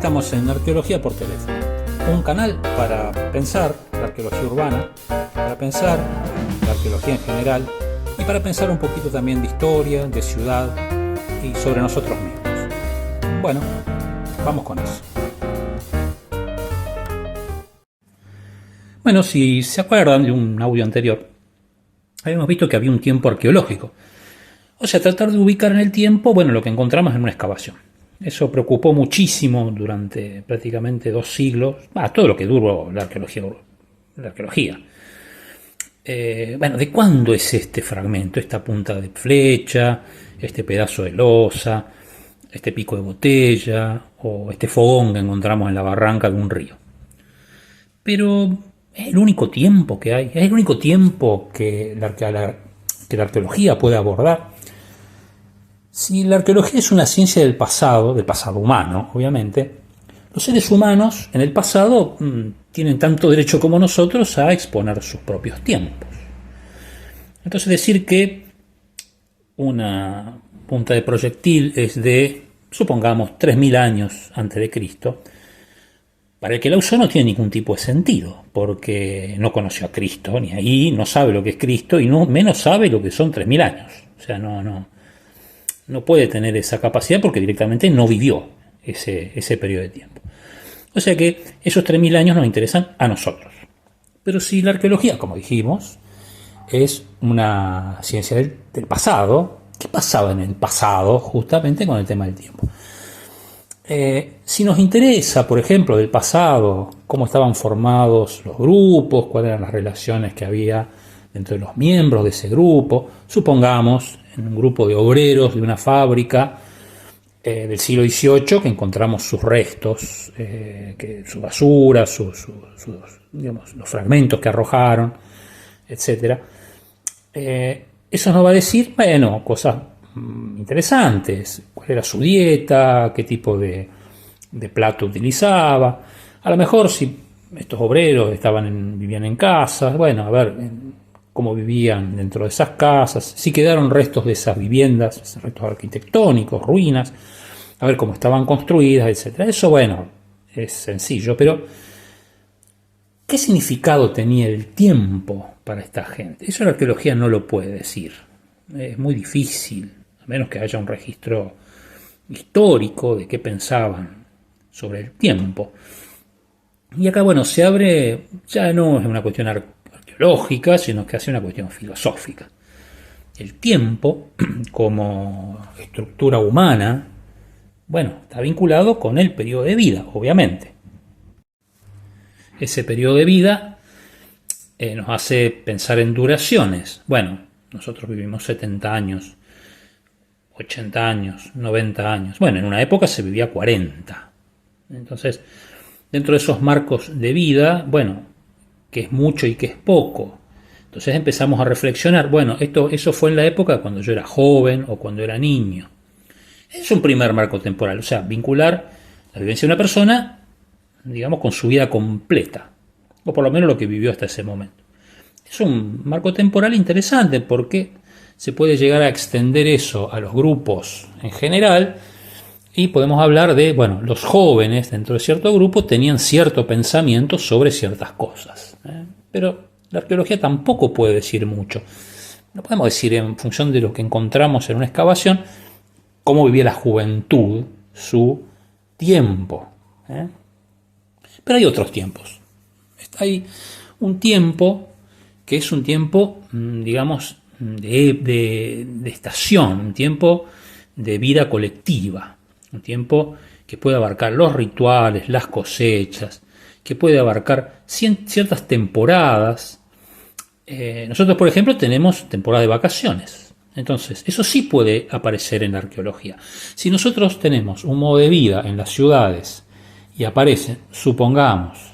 Estamos en Arqueología por Teléfono, un canal para pensar la arqueología urbana, para pensar la arqueología en general y para pensar un poquito también de historia, de ciudad y sobre nosotros mismos. Bueno, vamos con eso. Bueno, si se acuerdan de un audio anterior, habíamos visto que había un tiempo arqueológico. O sea, tratar de ubicar en el tiempo, bueno, lo que encontramos en una excavación. Eso preocupó muchísimo durante prácticamente 2 siglos, todo lo que duró la arqueología. Bueno, ¿de cuándo es este fragmento, esta punta de flecha, este pedazo de losa, este pico de botella o este fogón que encontramos en la barranca de un río? Pero es el único tiempo que hay, es el único tiempo que la arqueología puede abordar. Si la arqueología es una ciencia del pasado humano, obviamente, los seres humanos en el pasado tienen tanto derecho como nosotros a exponer sus propios tiempos. Entonces decir que una punta de proyectil es de, supongamos, 3.000 años antes de Cristo, para el que la usó no tiene ningún tipo de sentido, porque no conoció a Cristo, ni ahí, no sabe lo que es Cristo, y no menos sabe lo que son 3.000 años. O sea, no puede tener esa capacidad porque directamente no vivió ese periodo de tiempo. O sea que esos 3.000 años nos interesan a nosotros. Pero si la arqueología, como dijimos, es una ciencia del pasado, ¿qué pasaba en el pasado justamente con el tema del tiempo? Si nos interesa, por ejemplo, del pasado, cómo estaban formados los grupos, cuáles eran las relaciones que había dentro de los miembros de ese grupo, supongamos en un grupo de obreros de una fábrica del siglo XVIII que encontramos sus restos, su basura, digamos, los fragmentos que arrojaron, etc. Eso nos va a decir, bueno, cosas interesantes, cuál era su dieta, qué tipo de plato utilizaba. A lo mejor si estos obreros vivían en casas, bueno, a ver cómo vivían dentro de esas casas, si quedaron restos de esas viviendas, restos arquitectónicos, ruinas, a ver cómo estaban construidas, etc. Eso, bueno, es sencillo, pero ¿qué significado tenía el tiempo para esta gente? Eso la arqueología no lo puede decir. Es muy difícil, a menos que haya un registro histórico de qué pensaban sobre el tiempo. Y acá, bueno, se abre, ya no es una cuestión arqueológica, sino que hace una cuestión filosófica. El tiempo, como estructura humana, bueno, está vinculado con el periodo de vida, obviamente. Ese periodo de vida nos hace pensar en duraciones. Bueno, nosotros vivimos 70 años, 80 años, 90 años. Bueno, en una época se vivía 40. Entonces, dentro de esos marcos de vida, bueno, qué es mucho y qué es poco. Entonces empezamos a reflexionar, bueno, eso fue en la época cuando yo era joven o cuando era niño. Es un primer marco temporal, o sea, vincular la vivencia de una persona, digamos, con su vida completa, o por lo menos lo que vivió hasta ese momento. Es un marco temporal interesante porque se puede llegar a extender eso a los grupos en general y podemos hablar de, bueno, los jóvenes dentro de cierto grupo tenían cierto pensamiento sobre ciertas cosas. Pero la arqueología tampoco puede decir mucho. No podemos decir en función de lo que encontramos en una excavación cómo vivía la juventud, su tiempo. Pero hay otros tiempos. Hay un tiempo que es un tiempo, digamos, de estación, un tiempo de vida colectiva, un tiempo que puede abarcar los rituales, las cosechas, que puede abarcar ciertas temporadas. Nosotros, por ejemplo, tenemos temporada de vacaciones. Entonces, eso sí puede aparecer en la arqueología. Si nosotros tenemos un modo de vida en las ciudades y aparece, supongamos,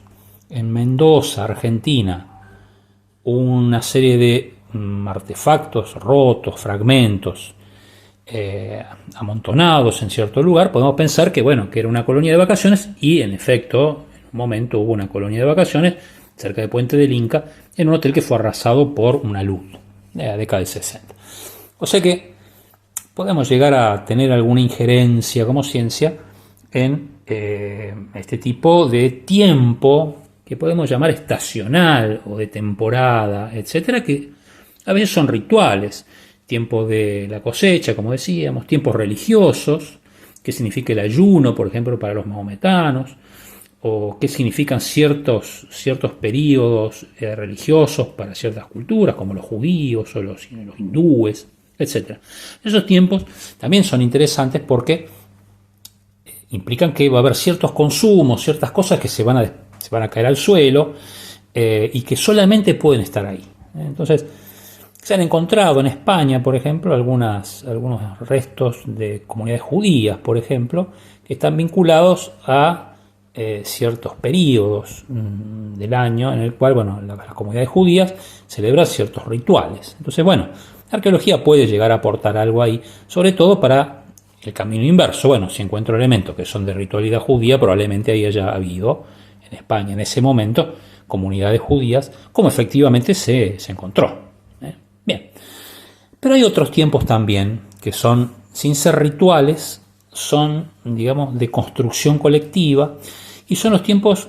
en Mendoza, Argentina, una serie de artefactos rotos, fragmentos, amontonados en cierto lugar, podemos pensar que, bueno, que era una colonia de vacaciones y, en efecto, en un momento hubo una colonia de vacaciones cerca de Puente del Inca, en un hotel que fue arrasado por una luz de la década del 60. O sea que podemos llegar a tener alguna injerencia como ciencia en este tipo de tiempo que podemos llamar estacional o de temporada, etcétera, que a veces son rituales. Tiempo de la cosecha, como decíamos, tiempos religiosos, que significa el ayuno, por ejemplo, para los maometanos, o qué significan ciertos periodos religiosos para ciertas culturas, como los judíos o los hindúes, etc. Esos tiempos también son interesantes porque implican que va a haber ciertos consumos, ciertas cosas que se van a caer al suelo y que solamente pueden estar ahí. Entonces, se han encontrado en España, por ejemplo, algunos restos de comunidades judías, por ejemplo, que están vinculados a ciertos periodos del año en el cual, bueno, las comunidades judías celebran ciertos rituales. Entonces, bueno, la arqueología puede llegar a aportar algo ahí, sobre todo para el camino inverso. Bueno, si encuentro elementos que son de ritualidad judía, probablemente ahí haya habido en España en ese momento comunidades judías, como efectivamente se encontró. Bien, pero hay otros tiempos también que son, sin ser rituales, son, digamos, de construcción colectiva y son los tiempos,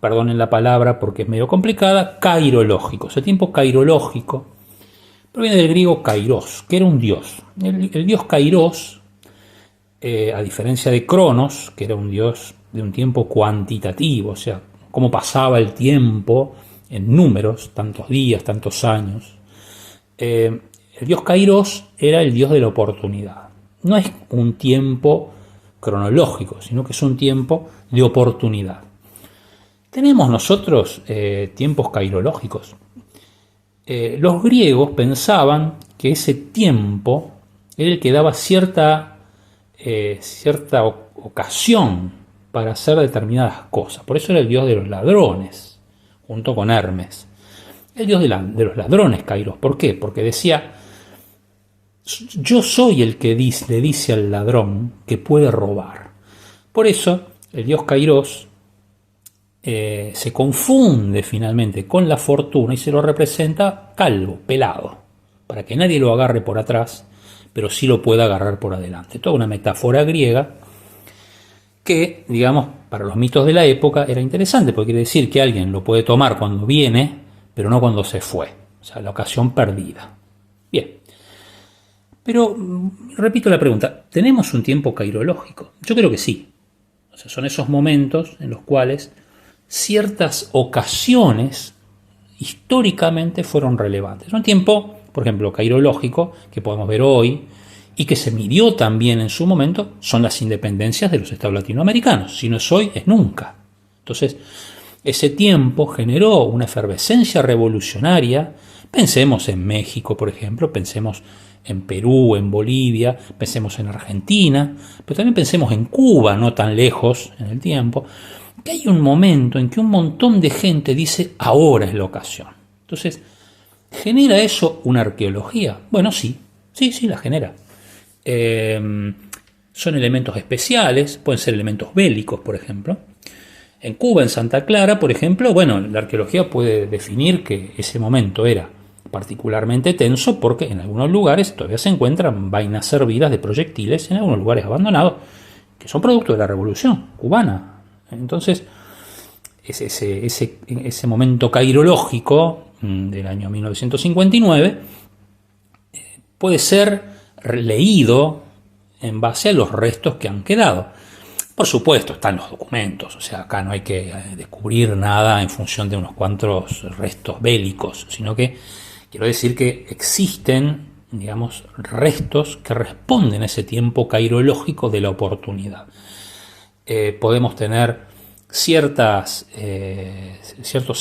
perdonen la palabra porque es medio complicada, cairológicos. El tiempo cairológico proviene del griego kairos, que era un dios. El dios Kairos, a diferencia de Cronos, que era un dios de un tiempo cuantitativo, o sea, cómo pasaba el tiempo en números, tantos días, tantos años. El dios Kairos era el dios de la oportunidad. No es un tiempo cronológico, sino que es un tiempo de oportunidad. ¿Tenemos nosotros tiempos cairológicos? Los griegos pensaban que ese tiempo era el que daba cierta ocasión para hacer determinadas cosas. Por eso era el dios de los ladrones, junto con Hermes. El dios de los ladrones, Kairos. ¿Por qué? Porque decía, yo soy el que le dice al ladrón que puede robar. Por eso el dios Kairos se confunde finalmente con la fortuna y se lo representa calvo, pelado, para que nadie lo agarre por atrás, pero sí lo pueda agarrar por adelante. Toda una metáfora griega que, digamos, para los mitos de la época era interesante, porque quiere decir que alguien lo puede tomar cuando viene, pero no cuando se fue. O sea, la ocasión perdida. Bien. Pero, repito la pregunta, ¿tenemos un tiempo cairológico? Yo creo que sí. O sea, son esos momentos en los cuales ciertas ocasiones históricamente fueron relevantes. Un tiempo, por ejemplo, cairológico, que podemos ver hoy, y que se midió también en su momento, son las independencias de los estados latinoamericanos. Si no es hoy, es nunca. Entonces, ese tiempo generó una efervescencia revolucionaria. Pensemos en México, por ejemplo, pensemos en Perú, en Bolivia, pensemos en Argentina, pero también pensemos en Cuba, no tan lejos en el tiempo, que hay un momento en que un montón de gente dice, ahora es la ocasión. Entonces, ¿genera eso una arqueología? Bueno, sí, la genera. Son elementos especiales, pueden ser elementos bélicos, por ejemplo. En Cuba, en Santa Clara, por ejemplo, bueno, la arqueología puede definir que ese momento era particularmente tenso porque en algunos lugares todavía se encuentran vainas servidas de proyectiles en algunos lugares abandonados que son producto de la revolución cubana. Entonces, ese momento cairológico del año 1959 puede ser leído en base a los restos que han quedado. Por supuesto, están los documentos, o sea, acá no hay que descubrir nada en función de unos cuantos restos bélicos, sino que quiero decir que existen, digamos, restos que responden a ese tiempo cairológico de la oportunidad. Podemos tener ciertos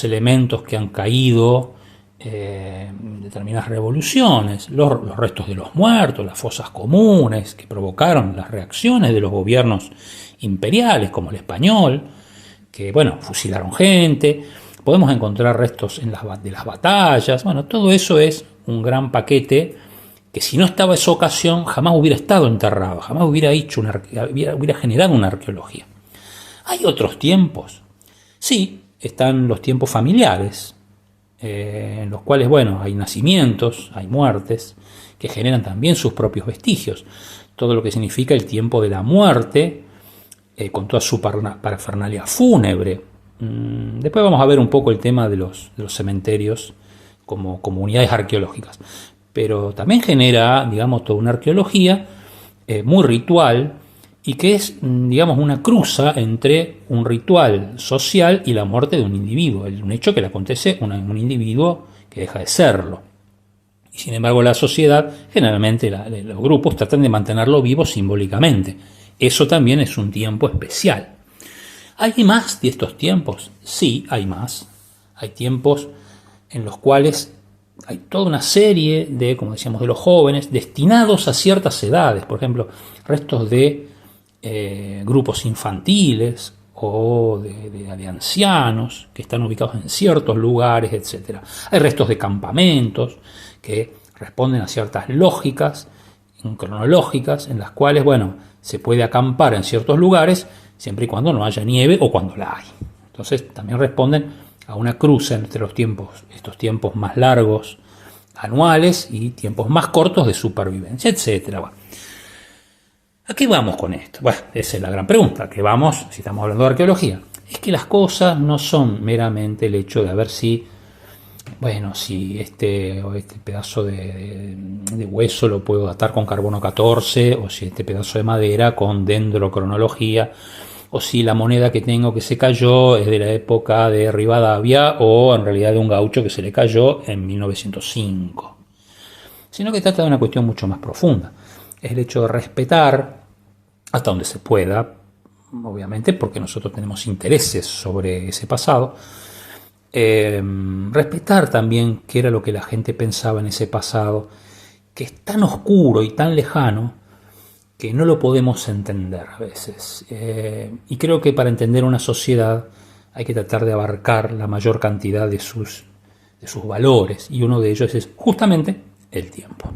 elementos que han caído en determinadas revoluciones, los restos de los muertos, las fosas comunes que provocaron las reacciones de los gobiernos imperiales como el español, que bueno, fusilaron gente. Podemos encontrar restos de las batallas. Bueno, todo eso es un gran paquete que si no estaba esa ocasión jamás hubiera estado enterrado, jamás hubiera generado una arqueología. ¿Hay otros tiempos? Sí, están los tiempos familiares, en los cuales, bueno, hay nacimientos, hay muertes, que generan también sus propios vestigios. Todo lo que significa el tiempo de la muerte con toda su parafernalia fúnebre. Después vamos a ver un poco el tema de los cementerios como unidades arqueológicas. Pero también genera, digamos, toda una arqueología muy ritual y que es, digamos, una cruza entre un ritual social y la muerte de un individuo, un hecho que le acontece a un individuo que deja de serlo. Y sin embargo la sociedad, generalmente los grupos tratan de mantenerlo vivo simbólicamente. Eso también es un tiempo especial. ¿Hay más de estos tiempos? Sí, hay más. Hay tiempos en los cuales hay toda una serie de, como decíamos, de los jóvenes destinados a ciertas edades. Por ejemplo, restos de grupos infantiles o de ancianos que están ubicados en ciertos lugares, etc. Hay restos de campamentos que responden a ciertas lógicas cronológicas en las cuales, bueno, se puede acampar en ciertos lugares siempre y cuando no haya nieve o cuando la hay. Entonces también responden a una cruza entre los tiempos, estos tiempos más largos anuales y tiempos más cortos de supervivencia, etc. Bueno, ¿a qué vamos con esto? Bueno, esa es la gran pregunta. ¿A qué vamos si estamos hablando de arqueología? Es que las cosas no son meramente el hecho de ver si, bueno, si este pedazo de hueso lo puedo datar con carbono 14, o si este pedazo de madera con dendrocronología, o si la moneda que tengo que se cayó es de la época de Rivadavia o en realidad de un gaucho que se le cayó en 1905. Sino que trata de una cuestión mucho más profunda. Es el hecho de respetar hasta donde se pueda, obviamente porque nosotros tenemos intereses sobre ese pasado, respetar también qué era lo que la gente pensaba en ese pasado, que es tan oscuro y tan lejano que no lo podemos entender a veces. Y creo que para entender una sociedad hay que tratar de abarcar la mayor cantidad de sus valores, y uno de ellos es justamente el tiempo.